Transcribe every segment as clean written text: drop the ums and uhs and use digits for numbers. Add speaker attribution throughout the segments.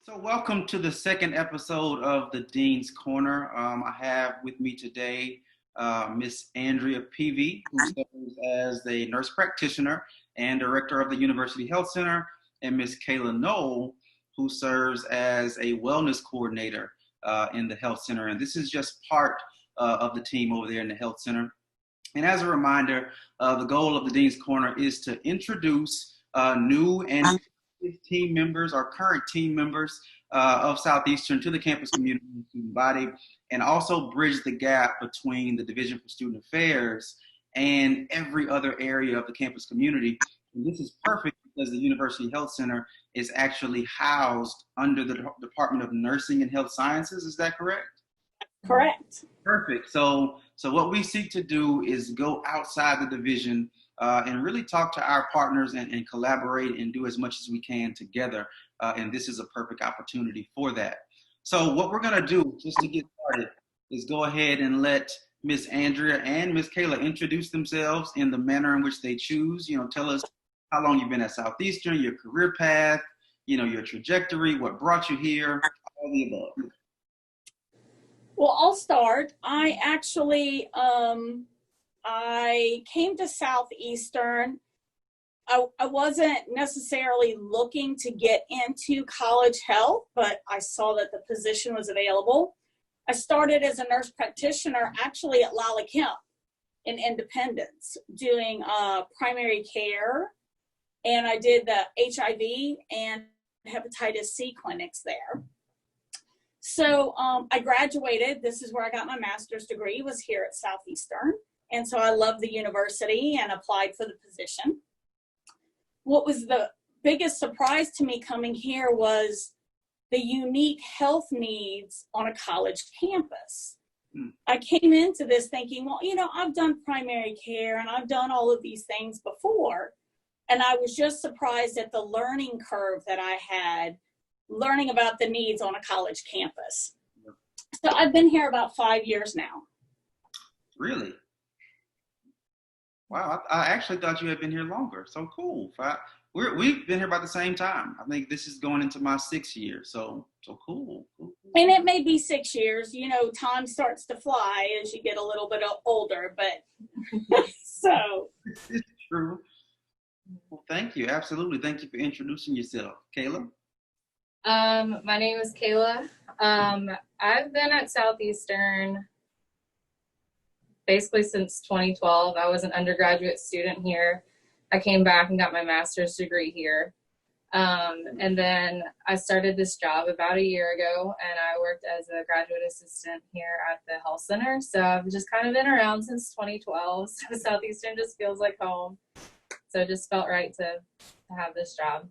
Speaker 1: So welcome to the second episode of the Dean's Corner. I have with me today Miss Andrea Peevy, who serves as the nurse practitioner and director of the University Health Center, and Miss Kayla Noll, who serves as a wellness coordinator in the Health Center. And this is just part of the team over there in the Health Center. And as a reminder, the goal of the Dean's Corner is to introduce new and team members or current team members of Southeastern to the campus community and student body, and also bridge the gap between the Division for Student Affairs and every other area of the campus community. And this is perfect because the University Health Center is actually housed under the Department of Nursing and Health Sciences. Is that correct?
Speaker 2: Correct.
Speaker 1: Perfect. So what we seek to do is go outside the division and really talk to our partners and collaborate and do as much as we can together. And this is a perfect opportunity for that. So what we're going to do, just to get started, is go ahead and let Miss Andrea and Miss Kayla introduce themselves in the manner in which they choose. You know, tell us how long you've been at Southeastern, your career path, you know, your trajectory, what brought you here, all the above.
Speaker 2: Well, I'll start. I actually, I came to Southeastern. I wasn't necessarily looking to get into college health, but I saw that the position was available. I started as a nurse practitioner actually at Lala Kemp in Independence, doing primary care, and I did the HIV and hepatitis C clinics there. So I graduated. This is where I got my master's degree, was here at Southeastern. And so I loved the university and applied for the position. What was the biggest surprise to me coming here was the unique health needs on a college campus. I came into this thinking, well, you know, I've done primary care and I've done all of these things before. And I was just surprised at the learning curve that I had learning about the needs on a college campus. So I've been here about 5 years now.
Speaker 1: Really? Wow, I actually thought you had been here longer. So cool. We've been here about the same time. I think this is going into my 6th year. So cool.
Speaker 2: And it may be 6 years. You know, time starts to fly as you get a little bit older, but so.
Speaker 1: It's true. Well, thank you. Absolutely. Thank you for introducing yourself. Kayla?
Speaker 3: My name is Kayla. I've been at Southeastern basically since 2012. I was an undergraduate student here. I came back and got my master's degree here. And then I started this job about a year ago, and I worked as a graduate assistant here at the health center. So I've just kind of been around since 2012. So Southeastern just feels like home. So it just felt right to have this job.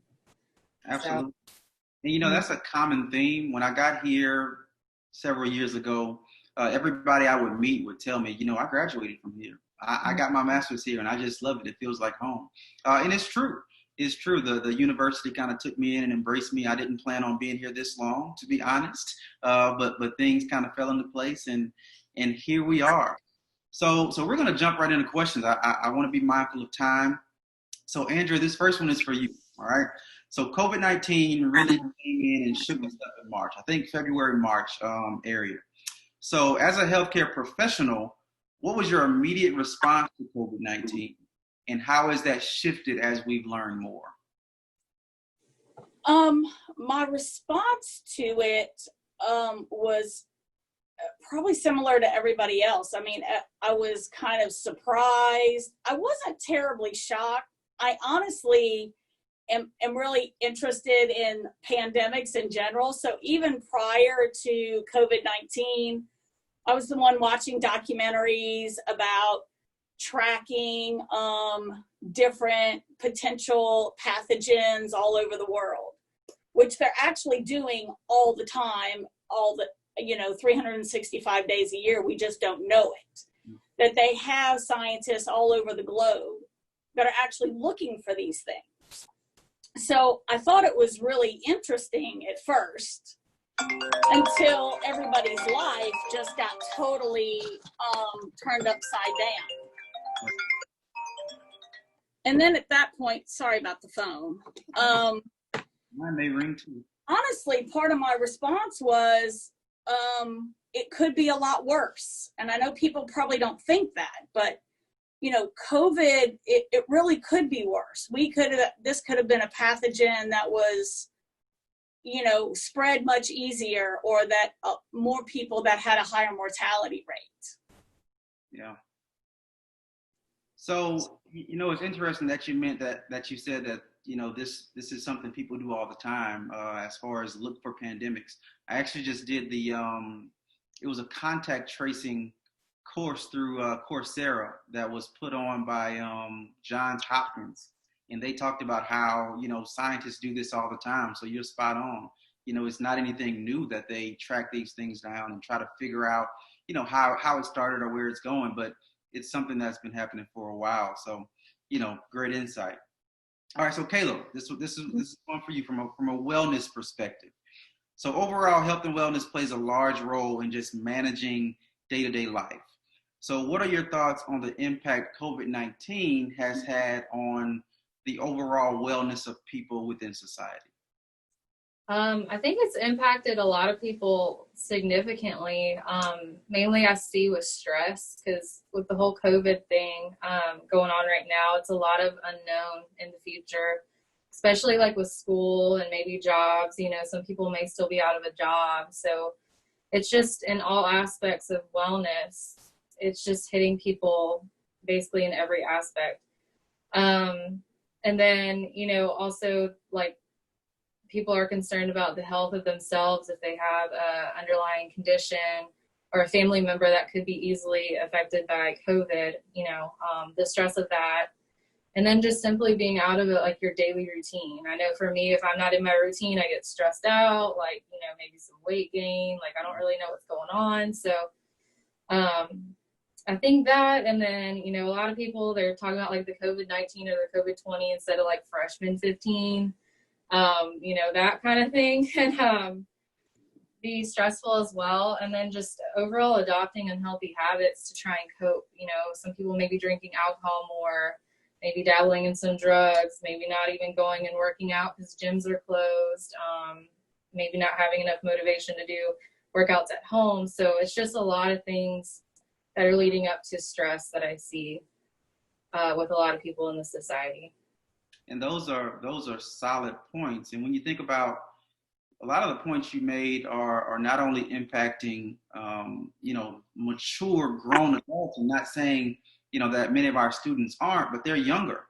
Speaker 1: Absolutely. So. And, you know, that's a common theme. When I got here several years ago, everybody I would meet would tell me, you know, I graduated from here. I got my master's here, and I just love it. It feels like home. And it's true. It's true. The university kind of took me in and embraced me. I didn't plan on being here this long, to be honest. But things kind of fell into place, and here we are. So we're going to jump right into questions. I want to be mindful of time. So, Andrea, this first one is for you, all right? So COVID-19 really came in and shook us up in March, I think February, March area. So as a healthcare professional, what was your immediate response to COVID-19, and how has that shifted as we've learned more?
Speaker 2: My response to it was probably similar to everybody else. I mean, I was kind of surprised. I wasn't terribly shocked. I honestly am really interested in pandemics in general. So even prior to COVID-19, I was the one watching documentaries about tracking different potential pathogens all over the world, which they're actually doing all the time, 365 days a year. We just don't know it. That they have scientists all over the globe that are actually looking for these things. So I thought it was really interesting at first, until everybody's life just got totally turned upside down. And then at that point, sorry about the phone.
Speaker 1: Mine may ring too.
Speaker 2: Honestly, part of my response was, it could be a lot worse. And I know people probably don't think that, but COVID, it really could be worse. This could have been a pathogen that was, spread much easier, or that more people that had a higher mortality rate.
Speaker 1: Yeah. So, it's interesting that you meant that you said that, this is something people do all the time, as far as look for pandemics. I actually just did it was a contact tracing course through Coursera that was put on by Johns Hopkins. And they talked about how, scientists do this all the time. So you're spot on. It's not anything new that they track these things down and try to figure out, how it started or where it's going. But it's something that's been happening for a while. So, great insight. All right, so Kayla, this is one for you from a wellness perspective. So overall, health and wellness plays a large role in just managing day-to-day life. So what are your thoughts on the impact COVID-19 has had on the overall wellness of people within society?
Speaker 3: I think it's impacted a lot of people significantly. Mainly I see with stress, because with the whole COVID thing going on right now, it's a lot of unknown in the future, especially like with school and maybe jobs. Some people may still be out of a job. So it's just in all aspects of wellness, it's just hitting people basically in every aspect. And then, also like, people are concerned about the health of themselves if they have an underlying condition or a family member that could be easily affected by COVID, the stress of that. And then just simply being out of it, like your daily routine. I know for me, if I'm not in my routine, I get stressed out, like, maybe some weight gain, like I don't really know what's going on. So I think that, and then, a lot of people, they're talking about like the COVID-19 or the COVID-20 instead of like freshman 15. That kind of thing can be stressful as well. And then just overall adopting unhealthy habits to try and cope. Some people may be drinking alcohol more, maybe dabbling in some drugs, maybe not even going and working out because gyms are closed, maybe not having enough motivation to do workouts at home. So it's just a lot of things that are leading up to stress that I see with a lot of people in the society.
Speaker 1: And those are solid points. And when you think about a lot of the points you made are not only impacting, mature grown adults. I'm not saying, that many of our students aren't, but they're younger.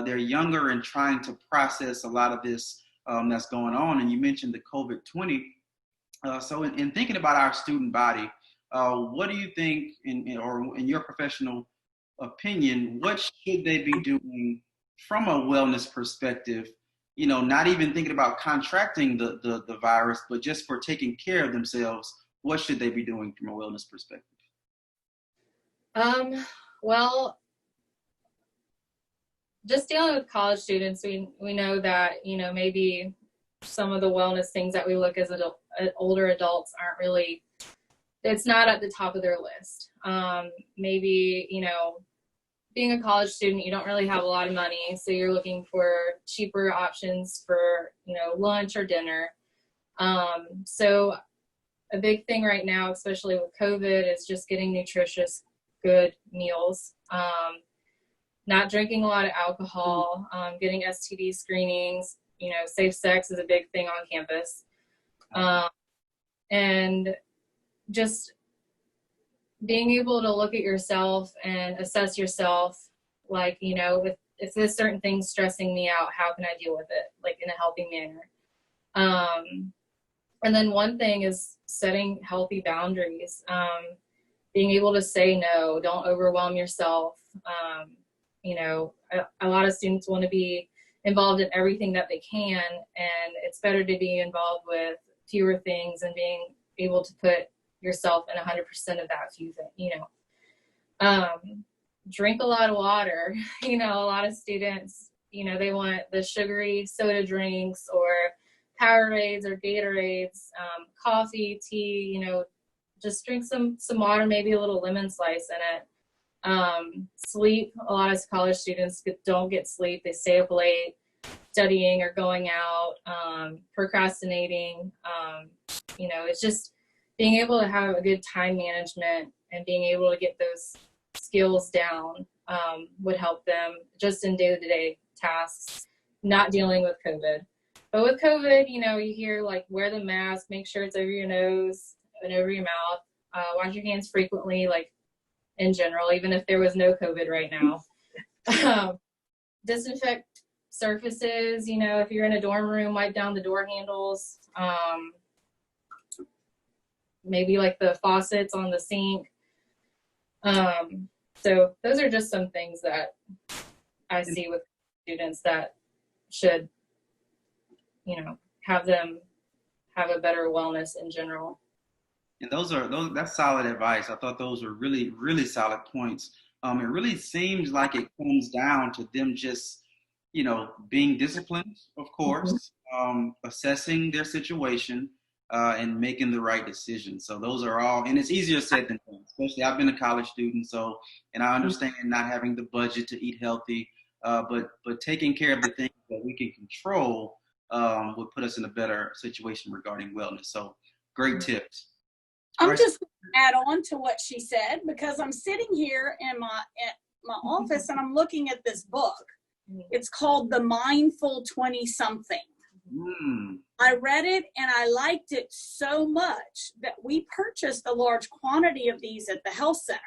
Speaker 1: They're younger and trying to process a lot of this that's going on. And you mentioned the COVID-20. So in thinking about our student body, what do you think, in your professional opinion, what should they be doing from a wellness perspective, not even thinking about contracting the virus, but just for taking care of themselves? What should they be doing from a wellness perspective?
Speaker 3: Well, just dealing with college students, we know that, maybe some of the wellness things that we look as older adults aren't really, it's not at the top of their list. Maybe, being a college student, you don't really have a lot of money, so you're looking for cheaper options for, lunch or dinner. So a big thing right now, especially with COVID, is just getting nutritious, good meals. Not drinking a lot of alcohol, getting STD screenings, safe sex is a big thing on campus. And just being able to look at yourself and assess yourself, like, if this certain thing's stressing me out, how can I deal with it, like in a healthy manner? And then one thing is setting healthy boundaries, being able to say no, don't overwhelm yourself. A lot of students want to be involved in everything that they can, and it's better to be involved with fewer things and being able to put yourself in 100% of that few things, drink a lot of water. A lot of students, they want the sugary soda drinks or Powerades or Gatorades, coffee, tea, just drink some water, maybe a little lemon slice in it. Sleep, a lot of college students don't get sleep. They stay up late. studying or going out, procrastinating. It's just being able to have a good time management and being able to get those skills down would help them just in day-to-day tasks, not dealing with COVID. But with COVID, you hear like wear the mask, make sure it's over your nose and over your mouth, wash your hands frequently, like in general, even if there was no COVID right now. Disinfect surfaces, if you're in a dorm room, wipe down the door handles, maybe like the faucets on the sink. So those are just some things that I see with students that should, have them have a better wellness in general.
Speaker 1: And that's solid advice. I thought those were really, really solid points. It really seems like it comes down to them just, being disciplined, of course, assessing their situation, and making the right decisions. So those are all, and it's easier said than done, especially I've been a college student. So, and I understand not having the budget to eat healthy, but taking care of the things that we can control would put us in a better situation regarding wellness. So great tips.
Speaker 2: I'm just going to add on to what she said, because I'm sitting here in my office and I'm looking at this book. It's called The Mindful 20-something. I read it and I liked it so much that we purchased a large quantity of these at the health center.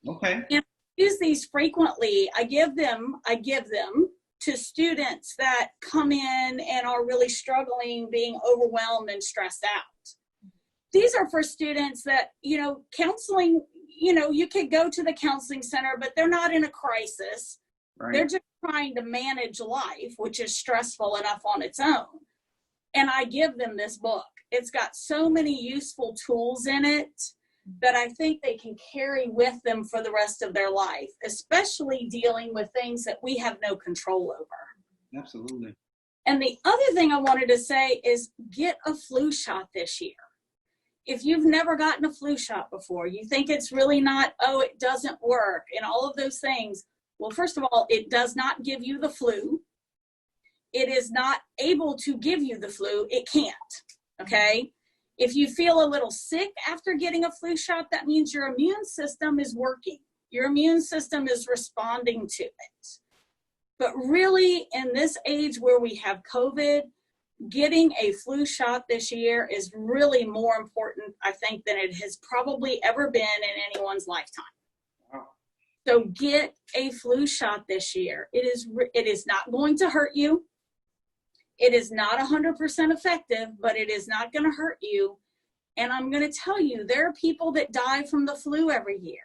Speaker 1: Okay.
Speaker 2: And I use these frequently. I give them to students that come in and are really struggling, being overwhelmed and stressed out. These are for students that, counseling, you could go to the counseling center, but they're not in a crisis. Right. They're just trying to manage life, which is stressful enough on its own. And I give them this book. It's got so many useful tools in it that I think they can carry with them for the rest of their life, especially dealing with things that we have no control over.
Speaker 1: Absolutely.
Speaker 2: And the other thing I wanted to say is get a flu shot this year. If you've never gotten a flu shot before, you think it's really not, it doesn't work and all of those things. Well, first of all, it does not give you the flu. It is not able to give you the flu. It can't, okay? If you feel a little sick after getting a flu shot, that means your immune system is working. Your immune system is responding to it. But really, in this age where we have COVID, getting a flu shot this year is really more important, I think, than it has probably ever been in anyone's lifetime. Wow. So get a flu shot this year. It is not going to hurt you. It is not 100% effective, but it is not going to hurt you. And I'm going to tell you, there are people that die from the flu every year.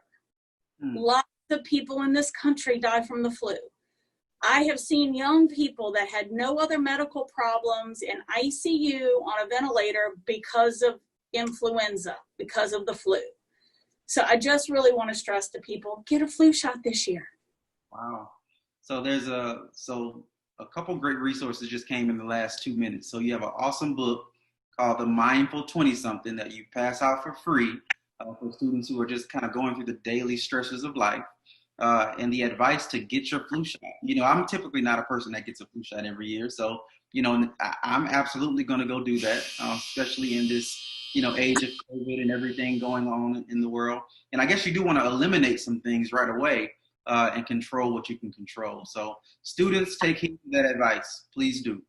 Speaker 2: Lots of people in this country die from the flu. I have seen young people that had no other medical problems in ICU on a ventilator because of influenza, because of the flu. So I just really want to stress to people, get a flu shot this year.
Speaker 1: Wow. So there's a couple great resources just came in the last 2 minutes. So you have an awesome book called The Mindful 20-something that you pass out for free for students who are just kind of going through the daily stresses of life. And the advice to get your flu shot. I'm typically not a person that gets a flu shot every year. So, I'm absolutely going to go do that, especially in this, age of COVID and everything going on in the world. And I guess you do want to eliminate some things right away and control what you can control. So students, take heed to that advice. Please do.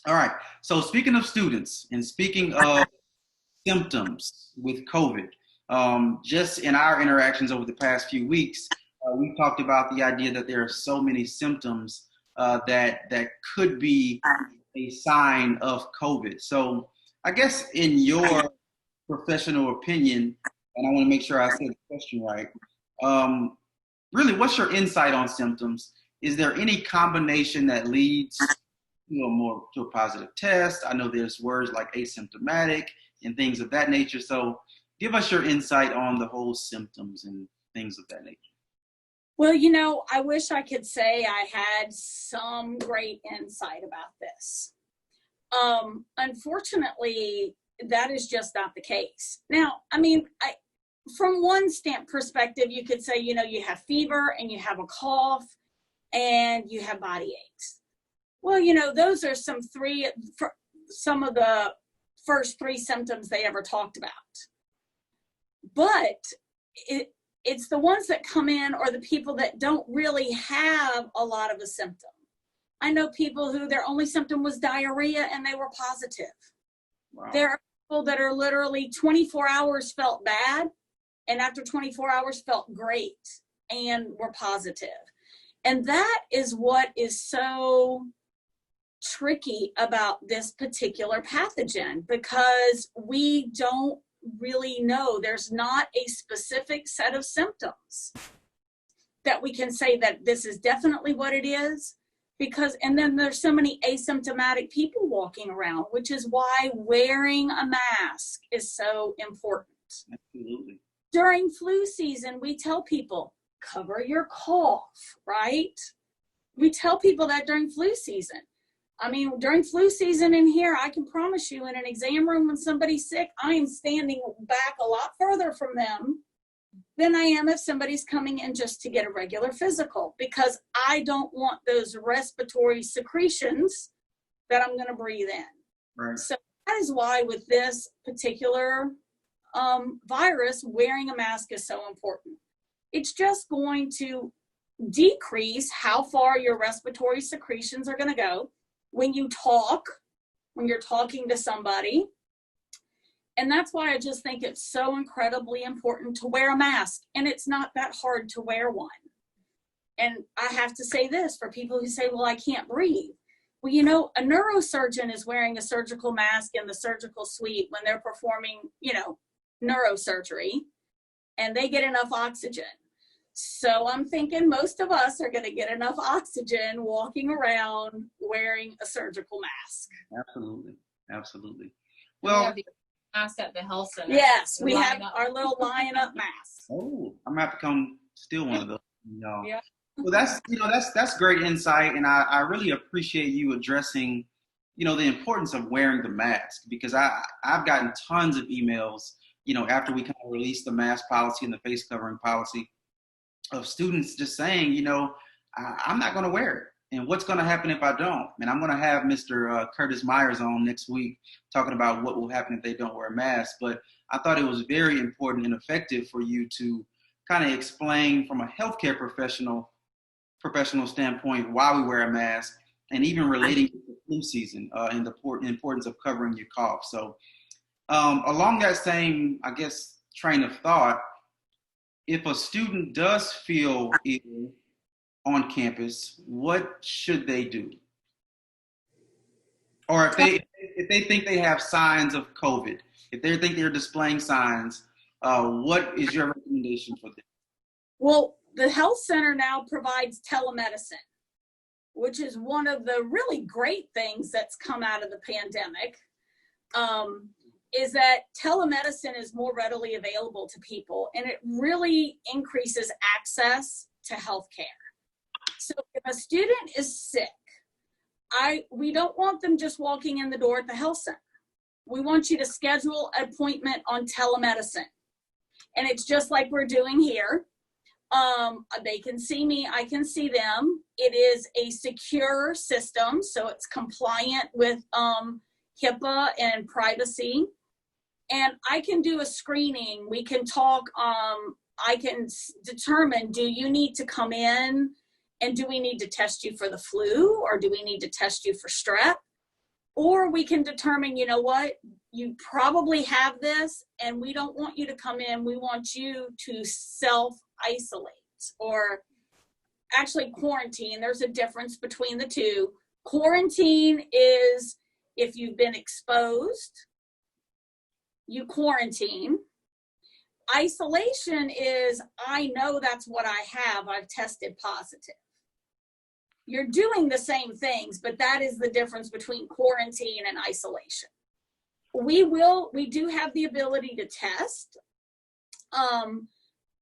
Speaker 1: All right. So speaking of students and speaking of symptoms with COVID, just in our interactions over the past few weeks, we talked about the idea that there are so many symptoms that could be a sign of COVID. So I guess in your professional opinion, and I want to make sure I say the question right, really, what's your insight on symptoms? Is there any combination that leads to a positive test? I know there's words like asymptomatic and things of that nature. So give us your insight on the whole symptoms and things of that nature.
Speaker 2: Well, I wish I could say I had some great insight about this. Unfortunately, that is just not the case. Now, from one perspective, you could say, you have fever and you have a cough and you have body aches. Well, those are some of the first 3 symptoms they ever talked about. But it's the ones that come in or the people that don't really have a lot of a symptom. I know people who their only symptom was diarrhea and they were positive.
Speaker 1: Wow.
Speaker 2: There are people that are literally 24 hours felt bad and after 24 hours felt great and were positive. And that is what is so tricky about this particular pathogen, because we don't really know. There's not a specific set of symptoms that we can say that this is definitely what it is, and then there's so many asymptomatic people walking around, which is why wearing a mask is so important.
Speaker 1: Absolutely.
Speaker 2: During flu season, we tell people, cover your cough, right? We tell people that during flu season. I mean, during flu season in here, I can promise you in an exam room when somebody's sick, I am standing back a lot further from them than I am if somebody's coming in just to get a regular physical, because I don't want those respiratory secretions that I'm going to breathe in.
Speaker 1: Right.
Speaker 2: So that is why with this particular virus, wearing a mask is so important. It's just going to decrease how far your respiratory secretions are going to go when you're talking to somebody. And that's why I just think it's so incredibly important to wear a mask. And it's not that hard to wear one. And I have to say this for people who say, well, I can't breathe. Well, a neurosurgeon is wearing a surgical mask in the surgical suite when they're performing, neurosurgery, and they get enough oxygen. So I'm thinking most of us are going to get enough oxygen walking around wearing a surgical mask.
Speaker 1: Absolutely. Absolutely.
Speaker 3: Well, we
Speaker 1: Well,
Speaker 3: have the mask at the health center.
Speaker 2: Yes, we
Speaker 3: Line
Speaker 2: have
Speaker 3: up.
Speaker 2: our little lion up masks.
Speaker 1: I'm gonna have to come steal one of those.
Speaker 3: Yeah.
Speaker 1: Well, that's great insight, and I really appreciate you addressing, the importance of wearing the mask, because I've gotten tons of emails, after we kind of released the mask policy and the face covering policy, of students just saying, I'm not going to wear it. And what's going to happen if I don't? And I'm going to have Mr. Curtis Myers on next week talking about what will happen if they don't wear a mask. But I thought it was very important and effective for you to kind of explain from a healthcare professional standpoint why we wear a mask, and even relating to the flu season and the importance of covering your cough. So along that same, I guess, train of thought, if a student does feel ill on campus, what should they do? Or if they think they have signs of COVID, if they think they're displaying signs, what is your recommendation for them?
Speaker 2: Well, the health center now provides telemedicine, which is one of the really great things that's come out of the pandemic. Is that telemedicine is more readily available to people, and it really increases access to healthcare. So if a student is sick, we don't want them just walking in the door at the health center. We want you to schedule an appointment on telemedicine. And it's just like we're doing here. They can see me, I can see them. It is a secure system, so it's compliant with HIPAA and privacy. And I can do a screening. We can talk. I can determine, do you need to come in, and do we need to test you for the flu, or do we need to test you for strep? Or we can determine, you know what, you probably have this and we don't want you to come in. We want you to self-isolate, or actually quarantine. There's a difference between the two. Quarantine is if you've been exposed, you quarantine. Isolation is, I know that's what I have. I've tested positive. You're doing the same things, but that is the difference between quarantine and isolation. We do have the ability to test. I'm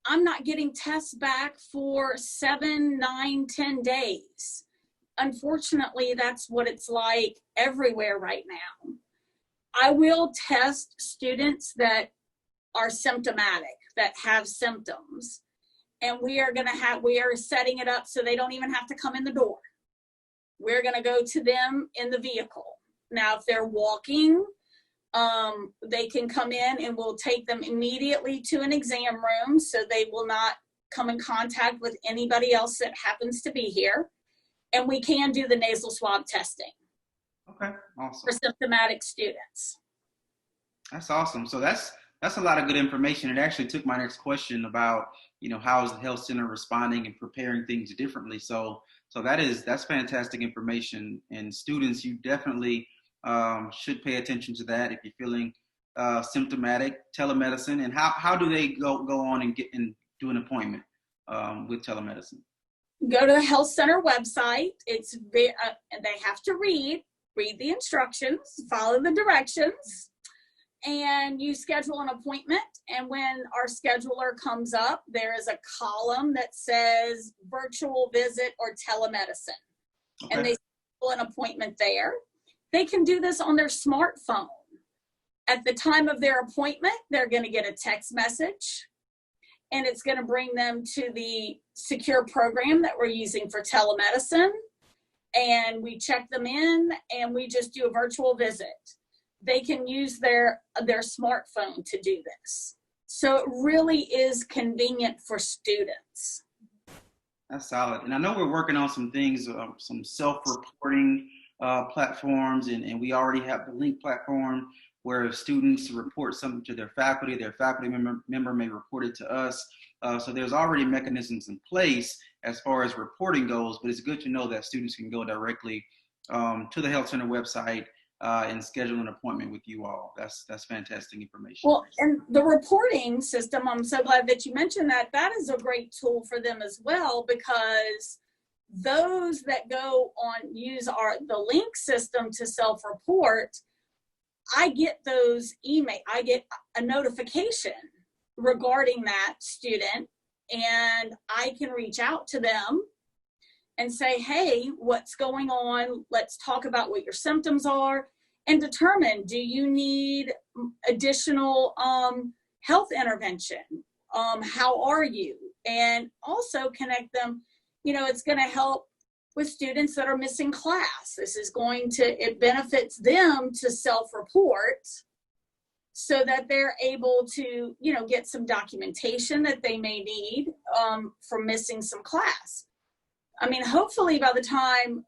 Speaker 2: not getting tests back for 7, 9, 10 days. Unfortunately, that's what it's like everywhere right now. I will test students that are symptomatic, that have symptoms, and we are setting it up so they don't even have to come in the door. we're going to go to them in the vehicle. Now, if they're walking, they can come in and we'll take them immediately to an exam room so they will not come in contact with anybody else that happens to be here. And we can do the nasal swab testing.
Speaker 1: Okay, awesome.
Speaker 2: For symptomatic students.
Speaker 1: That's awesome. So that's a lot of good information. It actually took my next question about, how is the health center responding and preparing things differently. So that's fantastic information. And students, you definitely should pay attention to that if you're feeling symptomatic. Telemedicine, and how do they go on and get and do an appointment with telemedicine?
Speaker 2: Go to the health center website. It's and they have to read the instructions, follow the directions, and you schedule an appointment. And when our scheduler comes up, there is a column that says virtual visit or telemedicine. Okay. And they schedule an appointment there. They can do this on their smartphone. At the time of their appointment, they're going to get a text message, and it's going to bring them to the secure program that we're using for telemedicine. And we check them in, and we just do a virtual visit. They can use their smartphone to do this. So it really is convenient for students.
Speaker 1: That's solid. And I know we're working on some things, some self-reporting platforms, and we already have the Link platform where students report something to their faculty member may report it to us. So there's already mechanisms in place as far as reporting goes, but it's good to know that students can go directly to the health center website and schedule an appointment with you all. That's fantastic information.
Speaker 2: Well, and the reporting system, I'm so glad that you mentioned that. That is a great tool for them as well, because those that go on use the Link system to self-report, I get I get a notification regarding that student, and I can reach out to them and say, hey, what's going on? Let's talk about what your symptoms are and determine, do you need additional health intervention? How are you? And also connect them. It's going to help with students that are missing class. It benefits them to self-report so that they're able to, get some documentation that they may need for missing some class. I mean, hopefully by the time,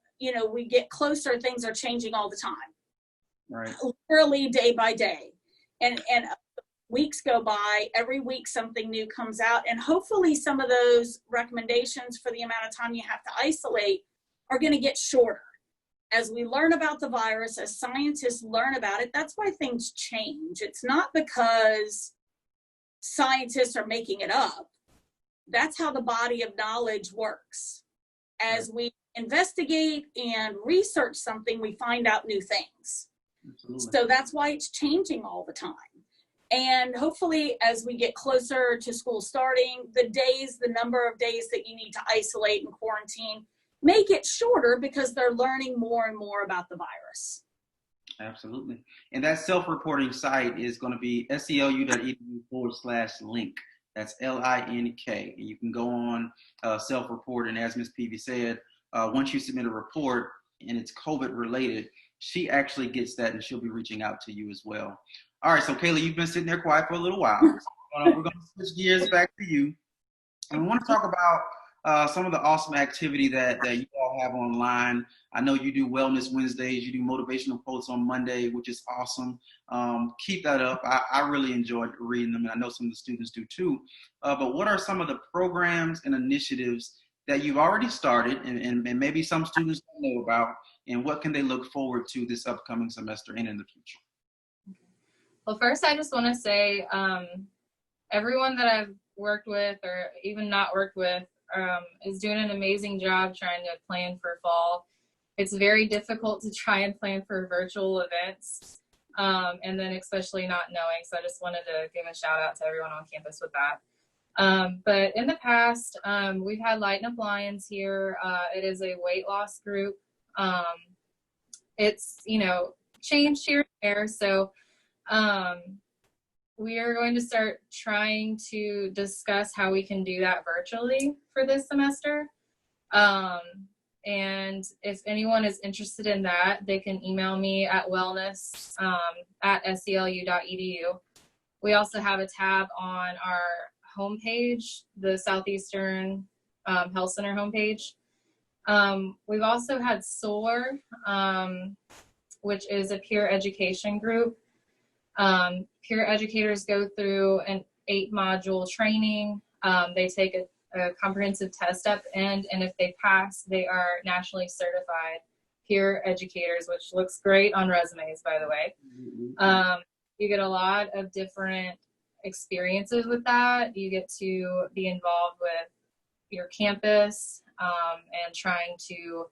Speaker 2: we get closer, things are changing all the time.
Speaker 1: Right.
Speaker 2: Literally day by day. And weeks go by, every week something new comes out, and hopefully some of those recommendations for the amount of time you have to isolate are going to get shorter. As we learn about the virus, as scientists learn about it, that's why things change. It's not because scientists are making it up. That's how the body of knowledge works. As we investigate and research something, we find out new things. Absolutely. So that's why it's changing all the time. And hopefully, as we get closer to school starting, the number of days that you need to isolate and quarantine may get shorter because they're learning more and more about the virus.
Speaker 1: Absolutely. And that self-reporting site is going to be selu.edu/link. That's LINK. And you can go on self-report. And as Ms. Peevy said, once you submit a report and it's COVID related, she actually gets that and she'll be reaching out to you as well. All right, so Kayla, you've been sitting there quiet for a little while. So, we're going to switch gears back to you. And we want to talk about some of the awesome activity that you all have online. I know you do Wellness Wednesdays, you do motivational quotes on Monday, which is awesome. Keep that up. I really enjoyed reading them, and I know some of the students do too. But what are some of the programs and initiatives that you've already started and maybe some students don't know about, and what can they look forward to this upcoming semester and in the future?
Speaker 3: Well, first, I just want to say everyone that I've worked with or even not worked with is doing an amazing job trying to plan for fall. It's very difficult to try and plan for virtual events, and then especially not knowing. So I just wanted to give a shout out to everyone on campus with that. But in the past, we've had Lighten Up Lions here. It is a weight loss group. It's, changed here and there. So we are going to start trying to discuss how we can do that virtually for this semester. And if anyone is interested in that, they can email me at wellness@selu.edu. We also have a tab on our homepage, the Southeastern Health Center homepage. We've also had SOAR, which is a peer education group. Peer educators go through an 8-module training. They take a comprehensive test at the end, and if they pass, they are nationally certified peer educators, which looks great on resumes, by the way. You get a lot of different experiences with that. You get to be involved with your campus and trying to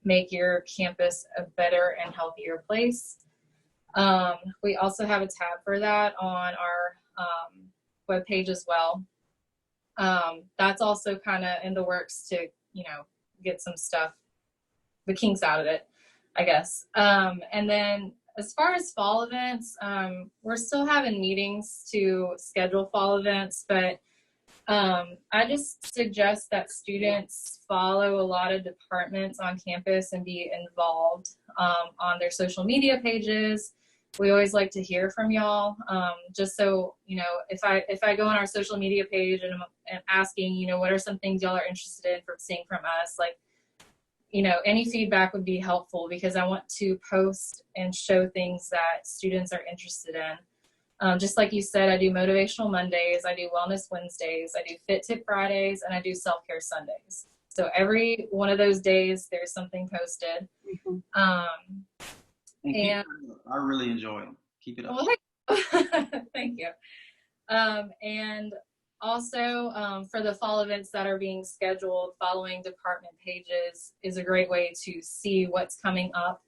Speaker 3: make your campus a better and healthier place. We also have a tab for that on our webpage as well. That's also kind of in the works to, get some stuff, the kinks out of it, I guess. And then as far as fall events, we're still having meetings to schedule fall events, but I just suggest that students follow a lot of departments on campus and be involved on their social media pages. We always like to hear from y'all, just so, if I go on our social media page and I'm asking, what are some things y'all are interested in seeing from us, like, any feedback would be helpful, because I want to post and show things that students are interested in. Just like you said, I do Motivational Mondays, I do Wellness Wednesdays, I do Fit Tip Fridays, and I do Self-Care Sundays. So every one of those days, there's something posted. And
Speaker 1: I really enjoy them. Keep it up.
Speaker 3: Well, thank you. And also, for the fall events that are being scheduled, following department pages is a great way to see what's coming up,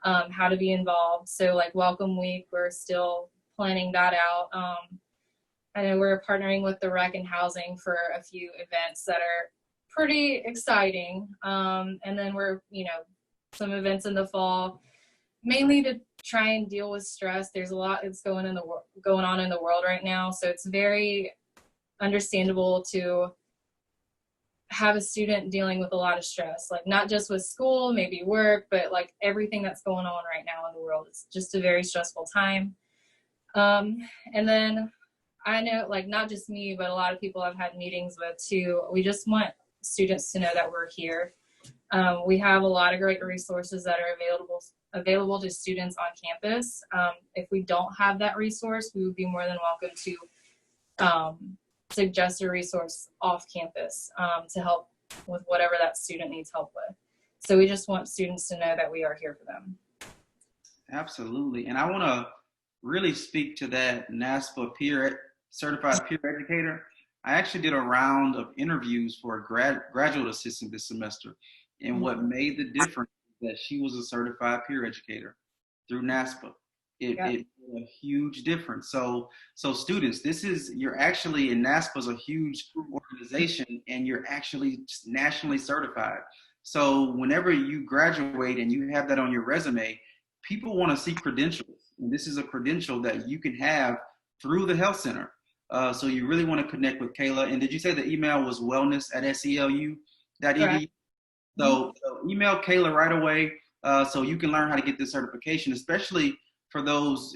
Speaker 3: how to be involved. So like Welcome Week, we're still planning that out. I know we're partnering with the Rec and Housing for a few events that are pretty exciting. And then we're, some events in the fall, mainly to try and deal with stress. There's a lot that's going on in the world right now. So it's very understandable to have a student dealing with a lot of stress, like not just with school, maybe work, but like everything that's going on right now in the world. It's just a very stressful time. And then I know, like, not just me, but a lot of people I've had meetings with too, we just want students to know that we're here. We have a lot of great resources that are available to students on campus. If we don't have that resource, we would be more than welcome to suggest a resource off campus to help with whatever that student needs help with. So we just want students to know that we are here for them.
Speaker 1: Absolutely. And I want to really speak to that NASPA certified peer educator. I actually did a round of interviews for a graduate assistant this semester. And what made the difference is that she was a certified peer educator through NASPA. It made a huge difference. So students, you're actually, and NASPA is a huge organization, and you're actually nationally certified. So whenever you graduate and you have that on your resume, people want to see credentials. And this is a credential that you can have through the health center. So you really want to connect with Kayla. And did you say the email was wellness@selu.edu?
Speaker 3: Correct.
Speaker 1: So email Kayla right away so you can learn how to get this certification, especially for those.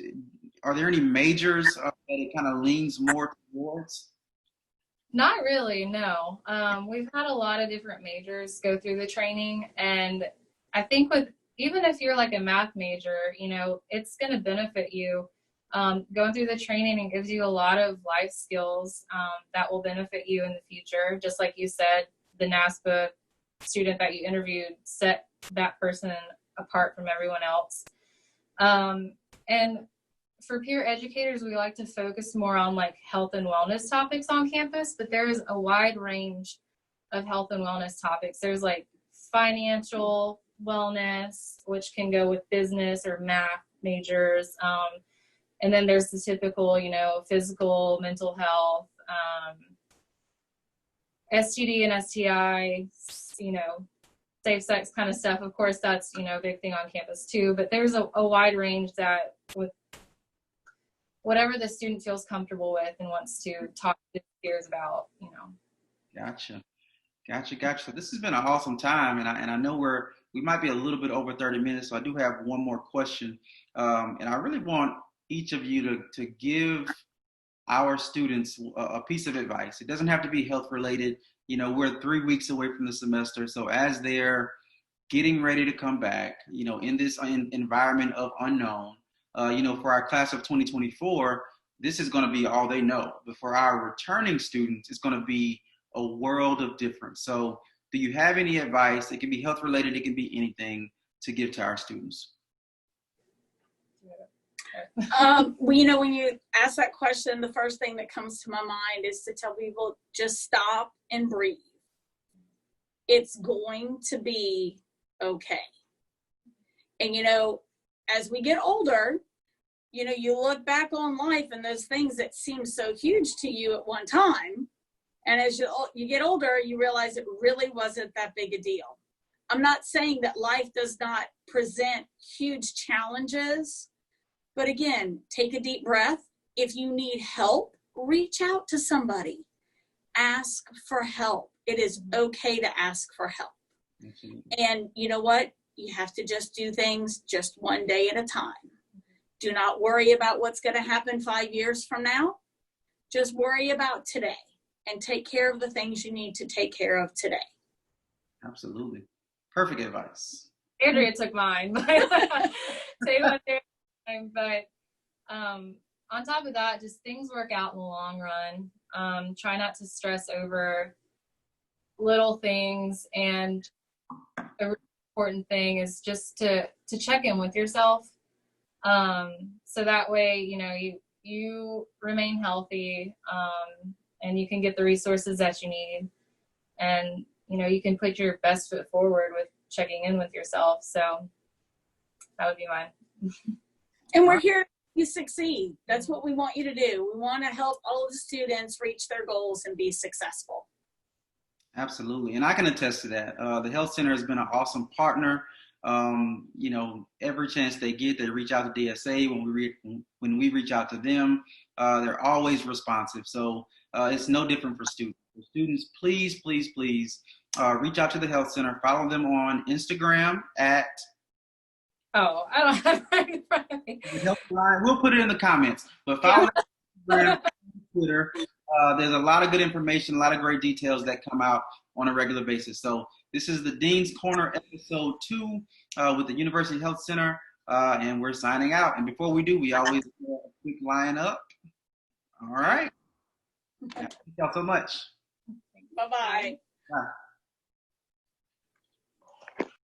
Speaker 1: Are there any majors that it kind of leans more towards?
Speaker 3: Not really, no. We've had a lot of different majors go through the training, and I think even if you're like a math major, it's going to benefit you. Going through the training, and gives you a lot of life skills that will benefit you in the future. Just like you said, the NASPA student that you interviewed set that person apart from everyone else. And for peer educators, we like to focus more on like health and wellness topics on campus, but there is a wide range of health and wellness topics. There's like financial wellness, which can go with business or math majors. And then there's the typical, physical, mental health, STD and STI, safe sex kind of stuff. Of course, that's, a big thing on campus too, but there's a wide range that with whatever the student feels comfortable with and wants to talk to peers about,
Speaker 1: Gotcha. Gotcha. This has been an awesome time, and I know we might be a little bit over 30 minutes, so I do have one more question, and I really want each of you to give our students a piece of advice. It doesn't have to be health related. You know, we're 3 weeks away from the semester, so as they're getting ready to come back, you know, in this environment of unknown, you know, for our class of 2024, this is going to be all they know. But for our returning students, it's going to be a world of difference. So do you have any advice? It can be health related, it can be anything, to give to our students.
Speaker 2: Well, you know, when you ask that question, the first thing that comes to my mind is to tell people, just stop and breathe. It's going to be okay. And, you know, as we get older, you know, you look back on life and those things that seem so huge to you at one time, and as you get older, you realize it really wasn't that big a deal. I'm not saying that life does not present huge challenges, but again, take a deep breath. If you need help, reach out to somebody. Ask for help. It is okay to ask for help.
Speaker 1: Absolutely.
Speaker 2: And you know what? You have to just do things just one day at a time. Do not worry about what's going to happen 5 years from now. Just worry about today and take care of the things you need to take care of today.
Speaker 1: Absolutely. Perfect advice.
Speaker 3: Andrea took mine. Same with Andrea. But on top of that, just things work out in the long run. Try not to stress over little things, and a really important thing is just to check in with yourself, so that way, you know, you remain healthy, and you can get the resources that you need, and you know, you can put your best foot forward with checking in with yourself. So that would be mine.
Speaker 2: And we're here to succeed. That's what we want you to do. We want to help all of the students reach their goals and be successful.
Speaker 1: Absolutely. And I can attest to that. The Health Center has been an awesome partner. You know, every chance they get, they reach out to DSA. When we reach out to them, they're always responsive. So it's no different for students. For students, please reach out to the Health Center. Follow them on Instagram at
Speaker 3: Oh, I don't have it right in front of me.
Speaker 1: the Health Line. We'll put it in the comments. But follow them on Twitter. There's a lot of good information, a lot of great details that come out on a regular basis. So this is the Dean's Corner episode 2 with the University Health Center, and we're signing out. And before we do, we always do a quick line up. All right. Thank y'all so much.
Speaker 2: Bye-bye.
Speaker 1: Bye.